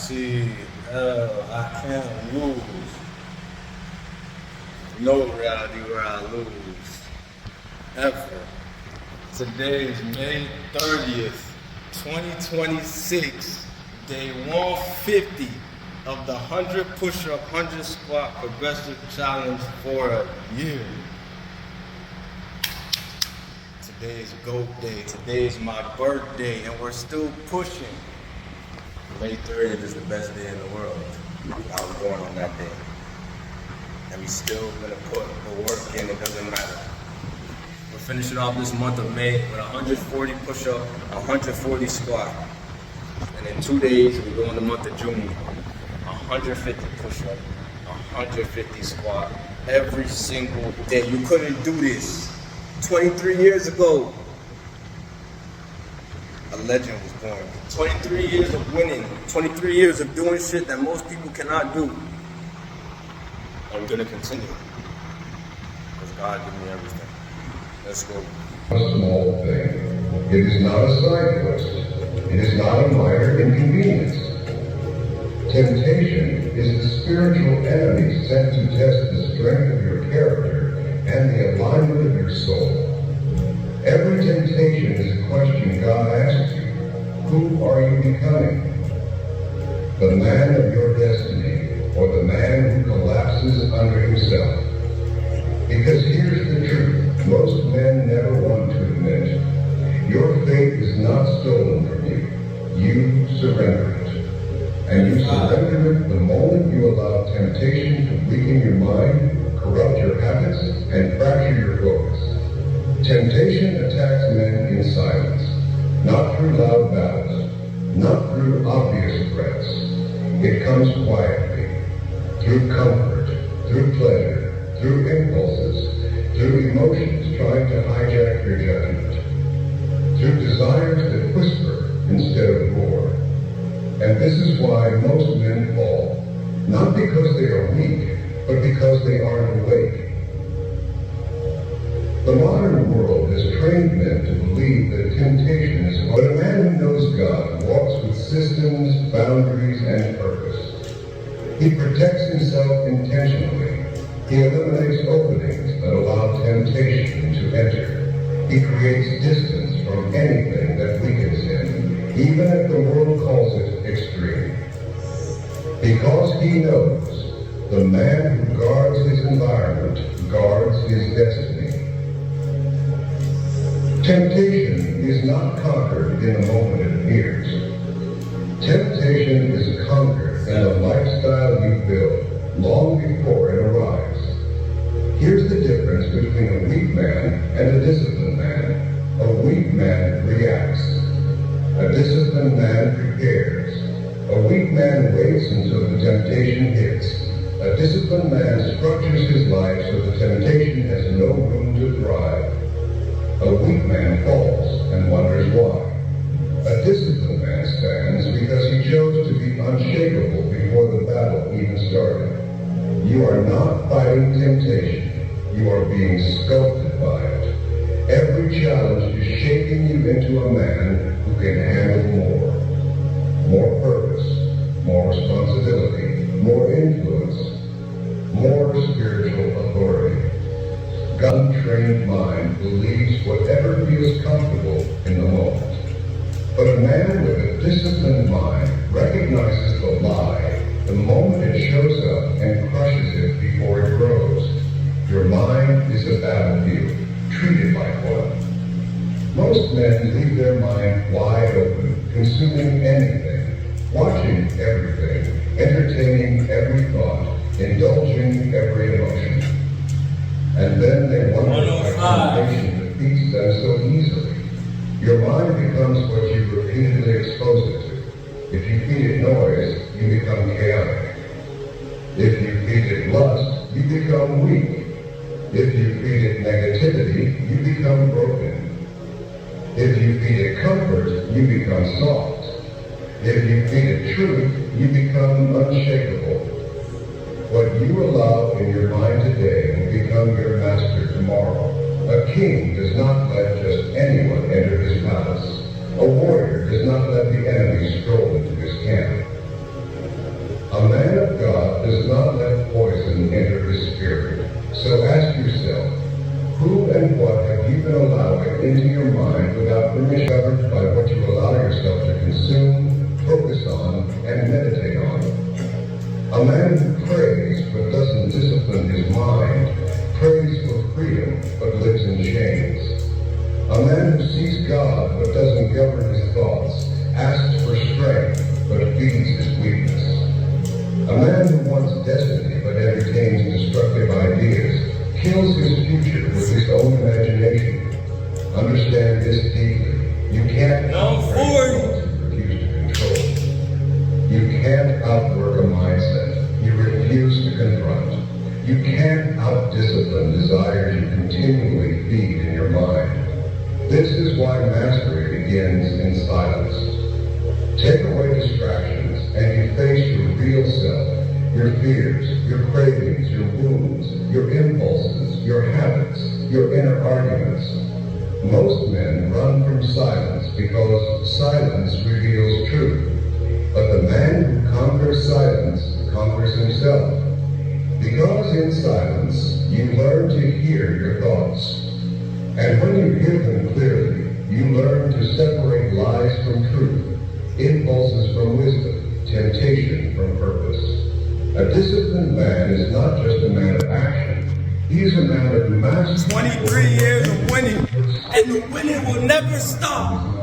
icLAAo, I can't lose. No reality where I lose. Ever. Today is May 30th, 2026, day 150 of the 100 push-up, 100 squat progressive challenge for a year. Today is GOAT day. Today is my birthday, and we're still pushing. May 30th is the best day in the world. I was born on that day. And we still gonna put the work in, it doesn't matter. We're finishing off this month of May with 140 push-up, 140 squat. And in 2 days, we go in the month of June, 150 push-up, 150 squat, every single day. You couldn't do this 23 years ago. A legend was born. 23 years of winning, 23 years of doing shit that most people cannot do. And we're gonna continue. Because God gave me everything. Let's go. A small thing. It is not a side quest. It is not a minor inconvenience. Temptation is the spiritual enemy sent to test the strength of your character and the alignment of your soul. Every temptation is a question God asks you. Who are you becoming? The man of your destiny, or the man who collapses under himself? Because here's the truth most men never want to admit. Your fate is not stolen from you. You surrender it. And you surrender it the moment you allow temptation to weaken your mind, corrupt your habits, and fracture your focus. Temptation attacks men in silence, not through loud battles, not through obvious threats. It comes quietly, through comfort, through pleasure, through impulses, through emotions trying to hijack your judgment, through desires that whisper instead of roar. And this is why most men fall, not because they are weak, but because they aren't awake. The modern world has trained men to believe that temptation is but a man who knows God walks with systems, boundaries, and purpose. He protects himself intentionally. He eliminates openings that allow temptation to enter. He creates distance from anything that weakens him, even if the world calls it extreme. Because he knows the man who guards his environment guards his destiny. Temptation is not conquered in the moment it appears. Temptation is conquered in the lifestyle you build long before it arrives. Here's the difference between a weak man and a disciplined man. A weak man reacts. A disciplined man prepares. A weak man waits until the temptation hits. A disciplined man structures his life so the temptation has no room to thrive. A weak man falls and wonders why. A disciplined man stands because he chose to be unshakable before the battle even started. You are not fighting temptation. You are being sculpted by it. Every challenge is shaping you into a man who can handle more. More purpose, more responsibility, more influence, more spiritual authority. Gun-trained mind believes whatever feels comfortable in the moment. But a man with a disciplined mind recognizes the lie the moment it shows up and crushes it before it grows. Your mind is a battlefield. Treat it like one. Most men leave their mind wide open, consuming anything, watching everything, entertaining every thought, indulging every emotion. And then they wonder why temptation defeats them so easily. Your mind becomes what you repeatedly expose it to. If you feed it noise, you become chaotic. If you feed it lust, you become weak. If you feed it negativity, you become broken. If you feed it comfort, you become soft. If you feed it truth, you become unshakable. What you allow in your mind today will become your master tomorrow. A king does not let just anyone enter his palace. A warrior does not let the enemy stroll into his camp. discipline enter his spirit. So ask yourself, who and what have you been allowing into your mind without permission, governed by what you allow yourself to consume, focus on, and meditate on? A man who prays but doesn't discipline his mind prays for freedom but lives in chains. A man who sees God but doesn't govern his thoughts asks for strength but feeds his weakness. A man who wants destiny but entertains destructive ideas kills his future with his own imagination. Understand this deeply. You can't refuse to control. You can't outwork a mindset you refuse to confront. You can't out-discipline desires you continually feed in your mind. This is why mastery begins in silence. Take away distractions and you face your real self, your fears, your cravings, your wounds, your impulses, your habits, your inner arguments. Most men run from silence because silence reveals truth. But the man who conquers silence conquers himself. Because in silence, you learn to hear your thoughts. And when you hear them clearly, you learn to separate lies from truth, impulses from wisdom, temptation from purpose. A disciplined man is not just a man of action. He is a man of mastery. 23 years of winning, and the winning will never stop.